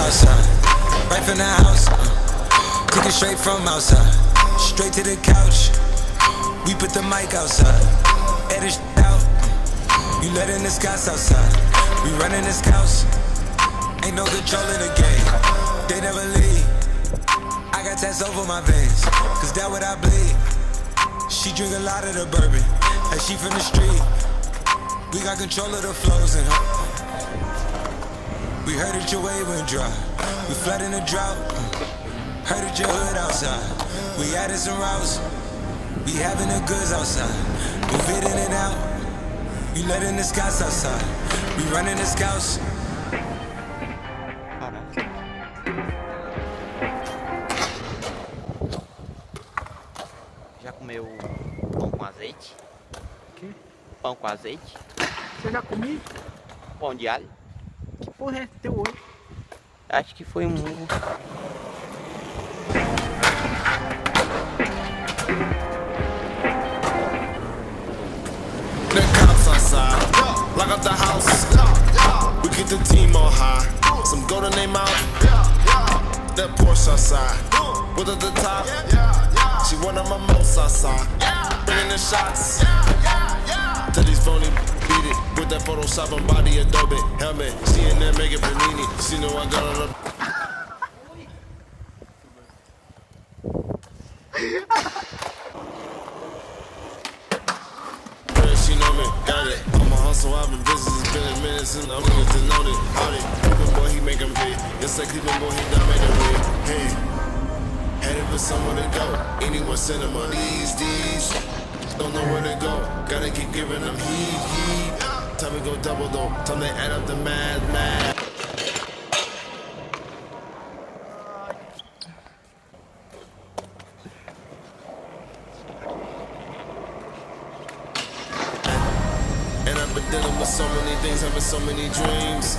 outside, right from the house. Took it straight from outside, straight to the couch. We put the mic outside, edit out. You letting the scouts outside, we running the scouts. Ain't no control in the game, they never leave. I got tats over my veins, cause that what I bleed. She drink a lot of the bourbon, and she from the street. We got control of the flows in her. We heard that your wave went dry, we flooding the drought. Heard that your hood outside, we added some routes. We having the goods outside, move it in and out. You letting the scouts outside, we running the scouts. Já comeu pão com azeite? Que? Pão com azeite? Você já comi? Pão de alho? Que porra é teu olho? Acho que foi um... The cops outside, lock up the house. We get the team on high. Some gold in their mouth. That Porsche outside, with at the top. She one of my most outside. Bringing the shots. Tell these phony beat it with that Photoshop and body Adobe helmet. She in there making panini. She know I got on the. She know me, got it. I'm a hustle, I've been busy, it's been a minute since I'm going to know it. Howdy, Cleveland boy, he make 'em pay. Yes, like Cleveland boy, he done made a way. Hey, headed for somewhere to go. Anyone send him on these. Don't know where to go. Gotta keep giving them heat. Time to go double though. Time they add up the mad. And I've been dealing with so many things, having so many dreams.